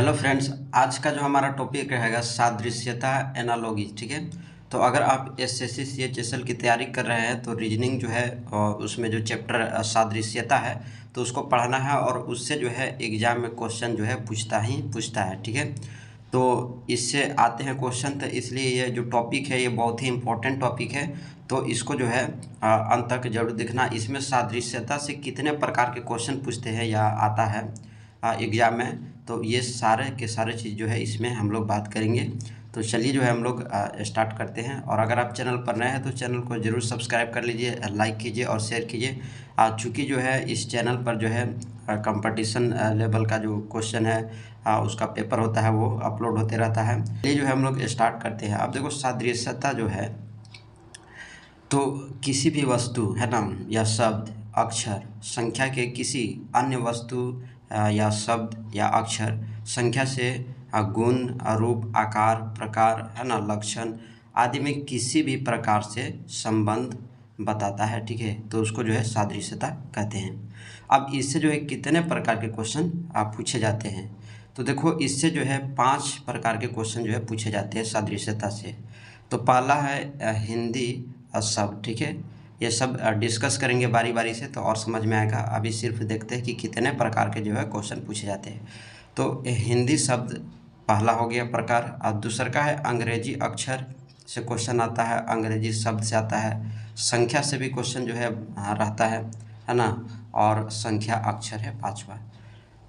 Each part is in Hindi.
हेलो फ्रेंड्स, आज का जो हमारा टॉपिक रहेगा सादृश्यता एनालॉगी। ठीक है। तो अगर आप एसएससी सीएचएसएल की तैयारी कर रहे हैं तो रीजनिंग जो है उसमें जो चैप्टर सादृश्यता है तो उसको पढ़ना है और उससे जो है एग्जाम में क्वेश्चन जो है पूछता है। ठीक है। तो इससे आते हैं क्वेश्चन, तो इसलिए ये जो टॉपिक है ये बहुत ही इम्पोर्टेंट टॉपिक है। तो इसको जो है अंत तक जरूर देखना। इसमें सादृश्यता से कितने प्रकार के क्वेश्चन पूछते हैं या आता है एग्ज़ाम में, तो ये सारे के सारे चीज़ जो है इसमें हम लोग बात करेंगे। तो चलिए जो है हम लोग स्टार्ट करते हैं। और अगर आप चैनल पर नए हैं तो चैनल को ज़रूर सब्सक्राइब कर लीजिए, लाइक कीजिए और शेयर कीजिए। चूँकि जो है इस चैनल पर जो है कंपटीशन लेवल का जो क्वेश्चन है उसका पेपर होता है वो अपलोड होते रहता है। ये जो है हम लोग स्टार्ट करते हैं। अब देखो सादृश्यता जो है, तो किसी भी वस्तु है ना या शब्द, अक्षर, संख्या के किसी अन्य वस्तु या शब्द या अक्षर संख्या से गुण, रूप, आकार, प्रकार है ना, लक्षण आदि में किसी भी प्रकार से संबंध बताता है। ठीक है। तो उसको जो है सादृश्यता कहते हैं। अब इससे जो है कितने प्रकार के क्वेश्चन पूछे जाते हैं, तो देखो इससे जो है 5 प्रकार के क्वेश्चन जो है पूछे जाते हैं सादृश्यता से। तो पहला है हिंदी शब्द। ठीक है। ये सब डिस्कस करेंगे बारी बारी से तो और समझ में आएगा। अभी सिर्फ देखते हैं कि कितने प्रकार के जो है क्वेश्चन पूछे जाते हैं। तो हिंदी शब्द पहला हो गया प्रकार। और दूसरा का है अंग्रेजी अक्षर से क्वेश्चन आता है, अंग्रेजी शब्द से आता है। संख्या से भी क्वेश्चन जो है रहता है ना। और संख्या अक्षर है पाँचवा।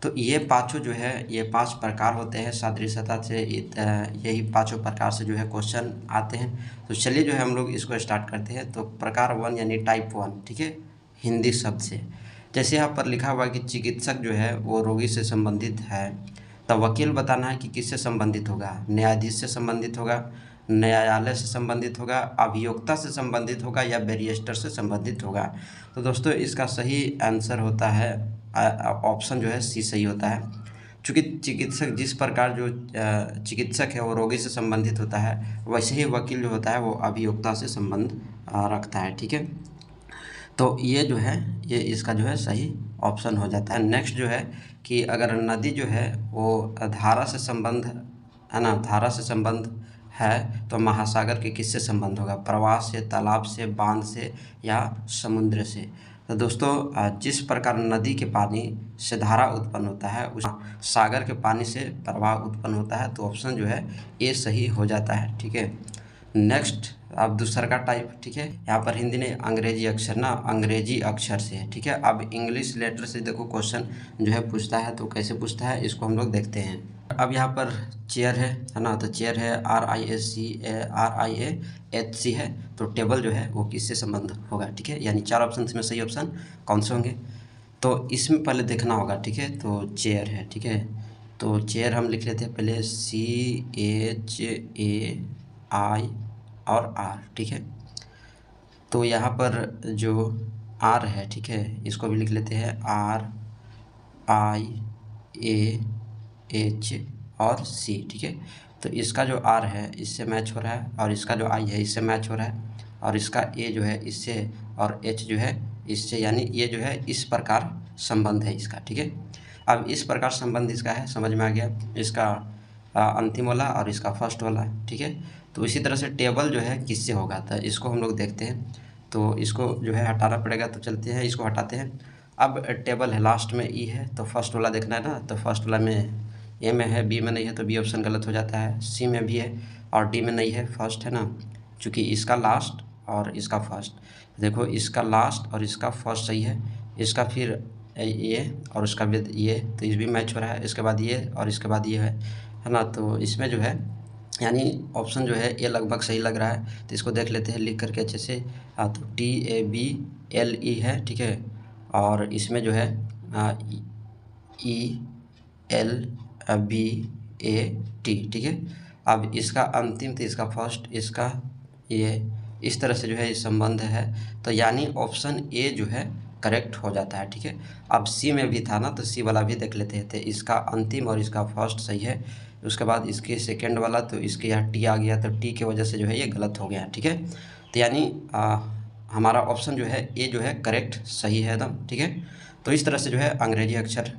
तो ये पांचों जो है ये 5 प्रकार होते हैं सादृश्यता से। यही पांचों प्रकार से जो है क्वेश्चन आते हैं। तो चलिए जो है हम लोग इसको स्टार्ट करते हैं। तो प्रकार 1 यानी टाइप 1। ठीक है। हिंदी शब्द से, जैसे यहाँ पर लिखा हुआ है कि चिकित्सक जो है वो रोगी से संबंधित है, तो वकील बताना है कि किससे संबंधित होगा। न्यायाधीश से संबंधित होगा, न्यायालय से संबंधित होगा, अभियोक्ता से संबंधित होगा या बैरिस्टर से संबंधित होगा। तो दोस्तों इसका सही आंसर होता है ऑप्शन जो है सी सही होता है। चूँकि चिकित्सक जिस प्रकार जो चिकित्सक है वो रोगी से संबंधित होता है, वैसे ही वकील जो होता है वो अभियोक्ता से संबंध रखता है। ठीक है। तो ये जो है ये इसका जो है सही ऑप्शन हो जाता है। नेक्स्ट जो है कि अगर नदी जो है वो धारा से संबंध है ना, धारा से संबंध है तो महासागर के किससे संबंध होगा। प्रवाह से, तालाब से, बांध से या समुद्र से। तो दोस्तों जिस प्रकार नदी के पानी से धारा उत्पन्न होता है उस सागर के पानी से प्रवाह उत्पन्न होता है। तो ऑप्शन जो है ये सही हो जाता है। ठीक है। नेक्स्ट अब दूसरा का टाइप। ठीक है। यहाँ पर हिंदी ने अंग्रेजी अक्षर ना, अंग्रेजी अक्षर से है। ठीक है। अब इंग्लिश लेटर से देखो क्वेश्चन जो है पूछता है, तो कैसे पूछता है इसको हम लोग देखते हैं। अब यहाँ पर चेयर है ना, तो चेयर है RISC है। तो टेबल जो है वो किससे संबंध होगा। ठीक है। यानी 4 ऑप्शन में सही ऑप्शन कौन से होंगे, तो इसमें पहले देखना होगा। ठीक है। तो चेयर है। ठीक है। तो चेयर हम लिख लेते हैं पहले CHAI और R। ठीक है। तो यहाँ पर जो R है, ठीक है, इसको भी लिख लेते हैं RIAH और C। ठीक है। तो इसका जो R है इससे मैच हो रहा है और इसका जो I है इससे मैच हो रहा है और इसका A जो है इससे और H जो है इससे, यानी ये जो है इस प्रकार संबंध है इसका। ठीक है। अब इस प्रकार संबंध इसका है, समझ में आ गया। इसका अंतिम वाला और इसका फर्स्ट वाला। ठीक है। तो इसी तरह से टेबल जो है किससे होगा, तो इसको हम लोग देखते हैं। तो इसको जो है हटाना पड़ेगा, तो चलते हैं इसको हटाते हैं। अब टेबल है, लास्ट में ई है, तो फर्स्ट वाला देखना है ना। तो फर्स्ट वाला में ए में है, बी में नहीं है, तो बी ऑप्शन गलत हो जाता है। सी में भी है और डी में नहीं है, फर्स्ट है ना। चूँकि इसका लास्ट और इसका फर्स्ट, देखो इसका लास्ट और इसका फर्स्ट सही है। इसका फिर ये और उसका भी ये, तो इस भी मैच हो रहा है। इसके बाद ये और इसके बाद ये है ना। तो इसमें जो है यानी ऑप्शन जो है ये लगभग सही लग रहा है। तो इसको देख लेते हैं लिख करके अच्छे से। तो TABLE है। ठीक है। और इसमें जो है ELBAT। ठीक है। अब इसका अंतिम, तो इसका फर्स्ट, इसका ये, इस तरह से जो है ये संबंध है। तो यानी ऑप्शन ए जो है करेक्ट हो जाता है। ठीक है। अब सी में भी था ना, तो सी वाला भी देख लेते हैं। तो इसका अंतिम और इसका फर्स्ट सही है। उसके बाद इसके सेकेंड वाला, तो इसके यहाँ टी आ गया, तो टी की वजह से जो है ये गलत हो गया। ठीक है। तो यानी हमारा ऑप्शन जो है ए जो है करेक्ट सही है एकदम। ठीक है। तो इस तरह से जो है अंग्रेजी अक्षर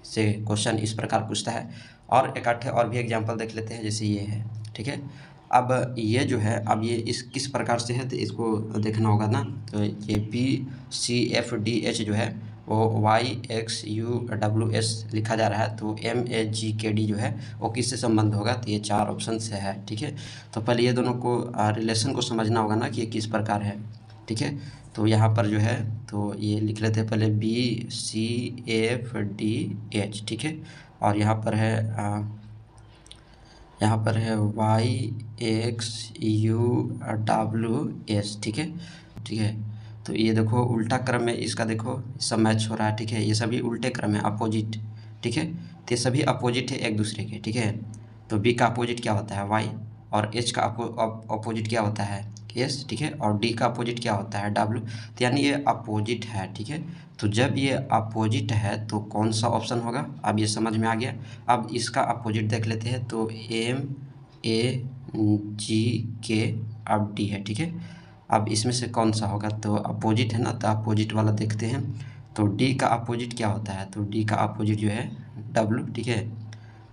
से क्वेश्चन इस प्रकार पूछता है। और एक आधे और भी एग्जांपल देख लेते हैं, जैसे ये है, ठीक है। अब ये जो है, अब ये इस किस प्रकार से है तो इसको देखना होगा ना। तो ये BCFDH जो है वो YXUWS लिखा जा रहा है, तो MAGKD जो है वो किससे संबंध होगा, तो ये 4 ऑप्शन से है, ठीक है। तो पहले ये दोनों को रिलेशन को समझना होगा ना कि ये किस प्रकार है, ठीक है। तो यहाँ पर जो है तो ये लिख लेते हैं पहले BCFDH, ठीक है। और यहाँ पर है YXUWS, ठीक है, ठीक है। तो ये देखो उल्टा क्रम में इसका देखो सब मैच हो रहा है, ठीक है। ये सभी उल्टे क्रम है, अपोजिट, ठीक है। तो ये सभी अपोजिट है एक दूसरे के, ठीक है। तो B का अपोजिट क्या होता है, Y, और H का अपोजिट क्या होता है, S, ठीक है। और D का अपोजिट क्या होता है, W। तो यानी ये अपोजिट है, ठीक है। तो जब ये अपोजिट है तो कौन सा ऑप्शन होगा, अब ये समझ में आ गया। अब इसका अपोजिट देख लेते हैं, तो MAGK अब D है, ठीक है। अब इसमें से कौन सा होगा, तो अपोजिट है ना, तो अपोजिट वाला देखते हैं। तो D का अपोजिट क्या होता है, तो D का अपोजिट जो है W, ठीक है।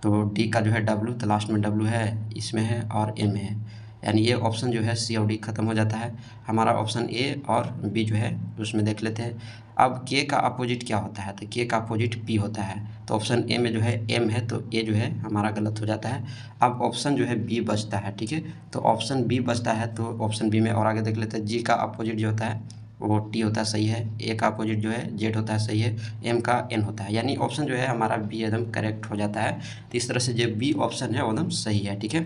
तो D का जो है W, तो लास्ट में W है, इसमें है और M है, यानी ये ऑप्शन जो है C और D खत्म हो जाता है। हमारा ऑप्शन A और B जो है उसमें देख लेते हैं। अब K का अपोजिट क्या होता है, तो K का अपोजिट P होता है। तो ऑप्शन A में जो है M है, तो A जो है हमारा गलत हो जाता है। अब ऑप्शन जो है B बचता है, ठीक है। तो ऑप्शन B बचता है, तो ऑप्शन B में और आगे देख लेते हैं। G का अपोजिट जो होता है वो T होता है, सही है। A का अपोजिट जो है Z होता है, सही है। M का N होता है, यानी ऑप्शन जो है हमारा B एकदम करेक्ट हो जाता है। तो इस तरह से जो B ऑप्शन है वो एकदम सही है, ठीक है।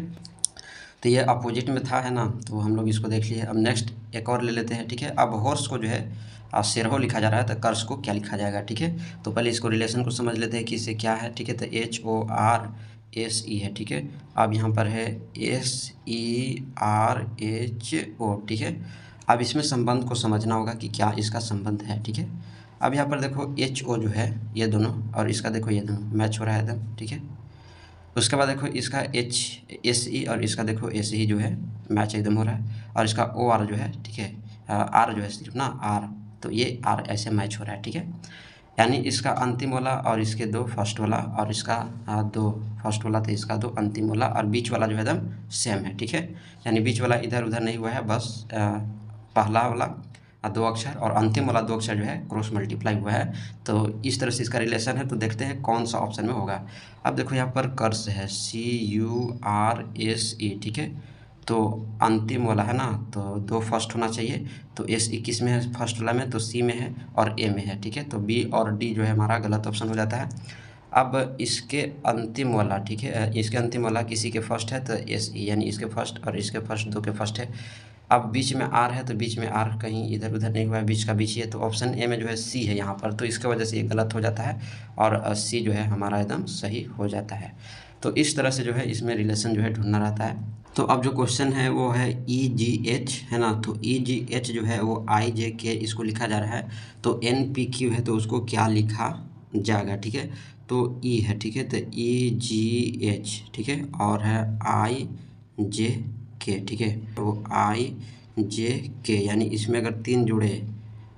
तो ये अपोजिट में था, है ना, तो हम लोग इसको देख लिए। अब नेक्स्ट एक और ले लेते हैं, ठीक है। अब हॉर्स को जो है शेरहो लिखा जा रहा है, तो कर्स को क्या लिखा जाएगा, ठीक है। तो पहले इसको रिलेशन को समझ लेते हैं कि इससे क्या है, ठीक है। तो HORSE है, ठीक है। अब यहाँ पर है SERHO, ठीक है। अब इसमें संबंध को समझना होगा कि क्या इसका संबंध है, ठीक है। अब यहाँ पर देखो HO जो है ये दोनों, और इसका देखो ये दोनों मैच हो रहा है एकदम, ठीक है। उसके बाद देखो इसका HSE और इसका देखो SE जो है मैच एकदम हो रहा है, और इसका OR जो है, ठीक है, R जो है सिर्फ ना R, तो ये R ऐसे मैच हो रहा है, ठीक है। यानी इसका अंतिम वाला और इसके 2 फर्स्ट वाला, और इसका 2 फर्स्ट वाला, तो इसका 2 अंतिम वाला, और बीच वाला जो है एकदम सेम है, ठीक है। यानी बीच वाला इधर उधर नहीं हुआ है, बस पहला वाला 2 अक्षर और अंतिम वाला 2 अक्षर जो है क्रॉस मल्टीप्लाई हुआ है। तो इस तरह से इसका रिलेशन है। तो देखते हैं कौन सा ऑप्शन में होगा। अब देखो यहाँ पर कर्स है CURSE, ठीक है। तो अंतिम वाला है ना, तो 2 फर्स्ट होना चाहिए। तो SE किस में है, फर्स्ट वाला में, तो C में है और A में है, ठीक है। तो B और D जो है हमारा गलत ऑप्शन हो जाता है। अब इसके अंतिम वाला, ठीक है, इसके अंतिम वाला किसी के फर्स्ट है तो SE, यानी इसके फर्स्ट और इसके फर्स्ट 2 के फर्स्ट है। अब बीच में R है, तो बीच में R कहीं इधर उधर नहीं हुआ है, बीच का बीच ही है। तो ऑप्शन A में जो है C है यहाँ पर, तो इसके वजह से ये गलत हो जाता है, और C जो है हमारा एकदम सही हो जाता है। तो इस तरह से जो है इसमें रिलेशन जो है ढूंढना रहता है। तो अब जो क्वेश्चन है वो है EGH, है ना। तो EGH जो है वो IJK इसको लिखा जा रहा है। तो NPQ है, तो उसको क्या लिखा जाएगा, ठीक है। तो E है, ठीक है, तो EGH, ठीक है, और है IJK, ठीक है। तो IJK यानी इसमें अगर 3 जुड़े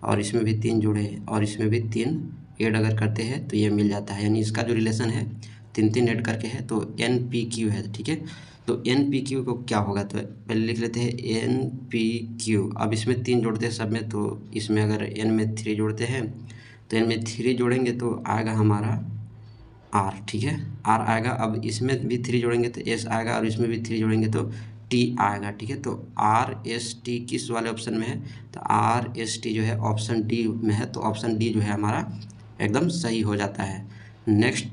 और इसमें भी 3 जुड़े और इसमें भी 3 ऐड अगर करते हैं तो ये मिल जाता है, यानी इसका जो रिलेशन है 3 ऐड करके है, तो NPQ है, ठीक है। तो NPQ को क्या होगा, तो पहले लिख लेते हैं NPQ। अब इसमें 3 जोड़ते हैं सब में, तो इसमें अगर N में 3 जोड़ते हैं तो N में 3 जोड़ेंगे तो आएगा हमारा R, ठीक है, R आएगा। अब इसमें भी 3 जोड़ेंगे तो S आएगा, और इसमें भी 3 जोड़ेंगे तो T आएगा, ठीक है। तो RST किस वाले ऑप्शन में है, तो RST जो है ऑप्शन D में है। तो ऑप्शन D जो है हमारा एकदम सही हो जाता है। नेक्स्ट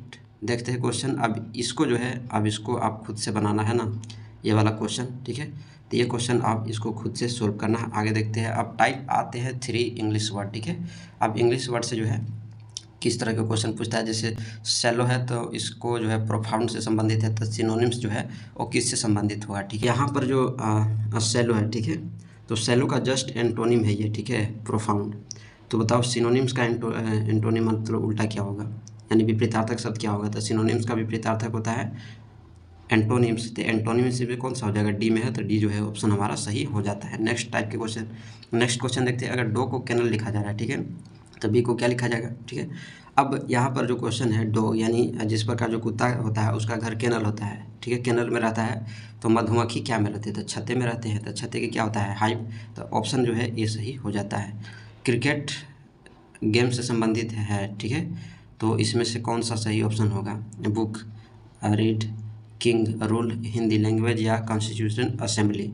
देखते हैं क्वेश्चन। अब इसको जो है, अब इसको आप खुद से बनाना है ना, ये वाला क्वेश्चन, ठीक है। तो ये क्वेश्चन आप इसको खुद से सोल्व करना है। आगे देखते हैं। अब टाइप आते हैं 3 इंग्लिश वर्ड, ठीक है। अब इंग्लिश वर्ड से जो है किस तरह के क्वेश्चन पूछता है, जैसे शैलो है तो इसको जो है प्रोफाउंड से संबंधित है, तो सिनोनिम्स जो है वो किससे संबंधित होगा, ठीक है। यहाँ पर जो शैलो है, ठीक है, तो शैलो का जस्ट एंटोनिम है ये, ठीक है, प्रोफाउंड। तो बताओ सिनोनिम्स का एंटोनिम मतलब उल्टा क्या होगा, यानी विपरीतार्थक शब्द क्या होगा। तो सिनोनिम्स का विपरीतार्थक होता है एंटोनिम्स। तो एंटोनिम्स में कौन सा हो जाएगा, D में है, तो D जो है ऑप्शन हमारा सही हो जाता है। नेक्स्ट टाइप के क्वेश्चन, नेक्स्ट क्वेश्चन देखते हैं। अगर डो को कैनल लिखा जा रहा है, ठीक है, तो बी को क्या लिखा जाएगा, ठीक है। अब यहाँ पर जो क्वेश्चन है, डॉग यानी जिस प्रकार जो कुत्ता होता है उसका घर केनल होता है, ठीक है, केनल में रहता है। तो मधुमक्खी क्या में रहते हैं, तो छत्ते में रहते हैं, तो छत्ते के क्या होता है, हाइव। तो ऑप्शन जो है ये सही हो जाता है। क्रिकेट गेम से संबंधित है, ठीक है, तो इसमें से कौन सा सही ऑप्शन होगा, book, read, king, rule, Hindi language या कॉन्स्टिट्यूशन असेंबली।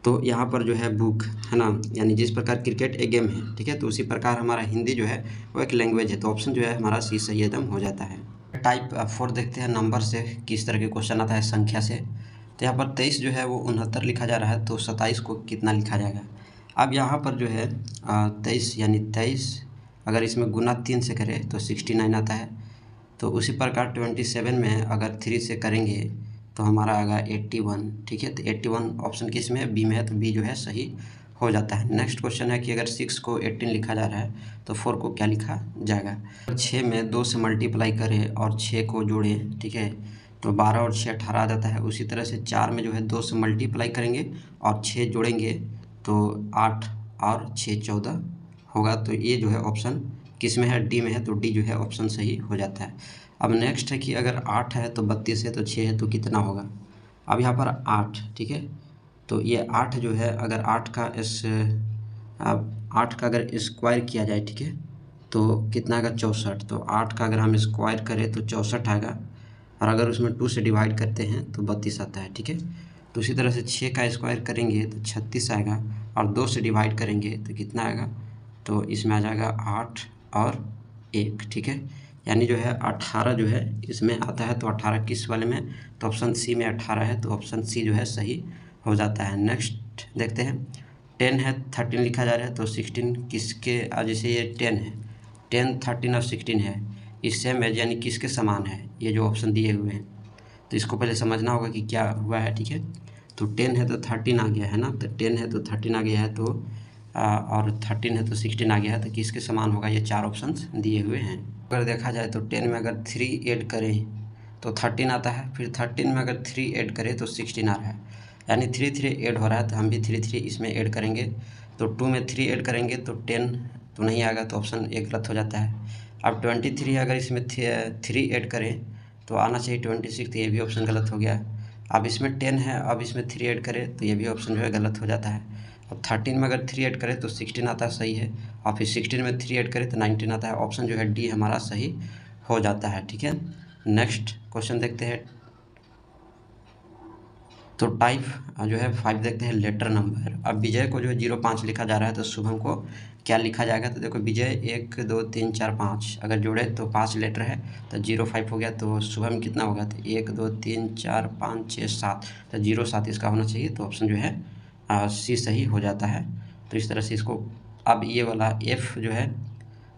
तो यहाँ पर जो है बुक है ना, यानी जिस प्रकार क्रिकेट एक गेम है, ठीक है, तो उसी प्रकार हमारा हिंदी जो है वो एक लैंग्वेज है। तो ऑप्शन जो है हमारा सी सही एकदम हो जाता है। टाइप 4 देखते हैं, नंबर से किस तरह के क्वेश्चन आता है, संख्या से। तो यहाँ पर 23 जो है वो 69 लिखा जा रहा है, तो 27 को कितना लिखा जाएगा। अब यहाँ पर जो है 23 यानी 23 अगर इसमें गुना 3 से करें तो 69 आता है। तो उसी प्रकार 27 में अगर 3 से करेंगे तो हमारा आएगा 81, ठीक है। तो 81 ऑप्शन किस में है, बी में है, तो बी जो है सही हो जाता है। नेक्स्ट क्वेश्चन है कि अगर 6 को 18 लिखा जा रहा है तो 4 को क्या लिखा जाएगा। 6 में 2 से मल्टीप्लाई करें और 6 को जोड़ें, ठीक है, तो 12 और 6 18 आ जाता है। उसी तरह से 4 में जो है 2 से मल्टीप्लाई करेंगे और 6 जोड़ेंगे तो 8 और 6 14 होगा। तो ये जो है ऑप्शन किस में है, डी में है, तो डी जो है ऑप्शन सही हो जाता है। अब नेक्स्ट है कि अगर 8 है तो 32 है, तो 6 है तो कितना होगा। अब यहाँ पर 8, ठीक है, तो ये 8 जो है अगर 8 का अब 8 का अगर स्क्वायर किया जाए, ठीक है, तो कितना आएगा 64। तो 8 का अगर हम स्क्वायर करें तो 64 आएगा, और अगर उसमें 2 से डिवाइड करते हैं तो 32 आता है, ठीक है। तो उसी तरह से 6 का स्क्वायर करेंगे तो 36 आएगा, और 2 से डिवाइड करेंगे तो कितना आएगा, तो इसमें आ जाएगा 8 और 1, ठीक है, यानी जो है 18 जो है इसमें आता है। तो 18 किस वाले में, तो ऑप्शन सी में 18 है, तो ऑप्शन सी जो है सही हो जाता है। नेक्स्ट देखते हैं, 10 है 13 लिखा जा रहा है, तो 16 किसके, जैसे ये 10 है, 10 13 और 16 है, इस सेम है यानी किसके समान है, ये जो ऑप्शन दिए हुए हैं। तो इसको पहले समझना होगा कि क्या हुआ है, ठीक है। तो 10 है तो 13 आ गया है ना, तो 10 है तो 13 आ गया है, तो और 13 है तो 16 आ गया है, तो किसके समान होगा, ये 4 ऑप्शंस दिए हुए हैं। अगर देखा जाए तो 10 में अगर 3 ऐड करें तो 13 आता है, फिर 13 में अगर 3 ऐड करें तो 16 आ रहा है, यानी 3 3 ऐड हो रहा है, तो हम भी 3 3 इसमें ऐड करेंगे। तो 2 में 3 ऐड करेंगे तो 10 तो नहीं आएगा, तो ऑप्शन ए गलत हो जाता है। अब 23 अगर इसमें 3 ऐड करें तो आना चाहिए 26, तो ये भी ऑप्शन गलत हो गया। अब इसमें 10 है, अब इसमें 3 ऐड करें तो ये भी ऑप्शन जो है गलत हो जाता है। अब 13 में अगर 3 ऐड करें तो 16 आता है, सही है, और फिर 16 में 3 ऐड करें तो 19 आता है। ऑप्शन जो है डी हमारा सही हो जाता है, ठीक है। नेक्स्ट क्वेश्चन देखते हैं, तो टाइप जो है 5 देखते हैं, लेटर नंबर। अब विजय को जो है 05 लिखा जा रहा है, तो शुभम को क्या लिखा जाएगा। तो देखो विजय 1 2 3 4 5 अगर जोड़े तो 5 लेटर है, तो 05 हो गया। तो शुभम कितना होगा, तो 1 2 3 4 5 6 7, तो 07 इसका होना चाहिए। तो ऑप्शन जो है सी सही हो जाता है। तो इस तरह से इसको, अब ये वाला एफ जो है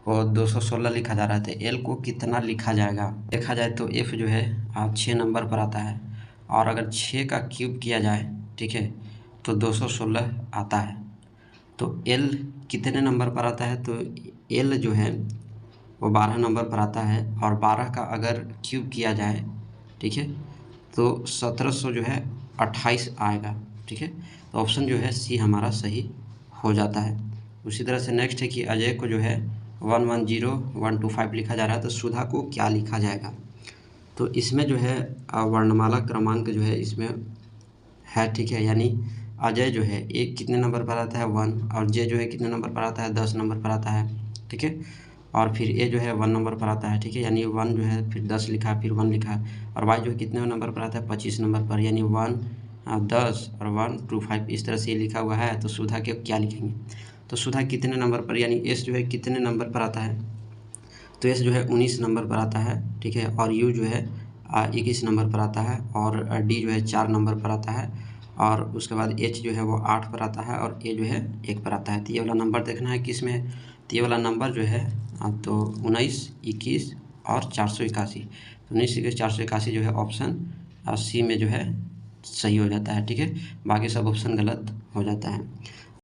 वो 216 लिखा जा रहा था, एल को कितना लिखा जाएगा। देखा जाए तो एफ जो है 6 नंबर पर आता है, और अगर 6 का क्यूब किया जाए, ठीक है, तो 216 आता है। तो एल कितने नंबर पर आता है, तो एल जो है वो 12 नंबर पर आता है, और 12 का अगर क्यूब किया जाए, ठीक है, तो 1700 जो है 28 आएगा, ठीक है। तो ऑप्शन जो है सी हमारा सही हो जाता है। उसी तरह से नेक्स्ट है कि अजय को जो है 110125 लिखा जा रहा है, तो सुधा को क्या लिखा जाएगा। तो इसमें जो है वर्णमाला क्रमांक जो है इसमें है, ठीक है, यानी अजय जो है एक कितने नंबर पर आता है 1, और जे जो है कितने नंबर पर आता है 10 नंबर पर आता है, ठीक है, और फिर ए जो है 1 नंबर पर आता है, ठीक है, यानी 1 जो है फिर 10 लिखा है, फिर 1 लिखा है, और वाई जो है कितने नंबर पर आता है 25 नंबर पर, यानी 1 10 और 1 2 5 इस तरह से ये लिखा हुआ है। तो सुधा के क्या लिखेंगे, तो सुधा कितने नंबर पर, यानी एस जो है कितने नंबर पर आता है, तो एस जो है 19 नंबर पर आता है, ठीक है, और यू जो है 21 नंबर पर आता है, और डी जो है 4 नंबर पर आता है, और उसके बाद एच जो है वो 8 पर आता है, और ए जो है 1 पर आता है। तो ये वाला नंबर देखना है किस में है, तो ये वाला नंबर जो है तो 19 21 और 481, तो 19 21 481 जो है ऑप्शन सी में जो है सही हो जाता है, ठीक है, बाकी सब ऑप्शन गलत हो जाता है।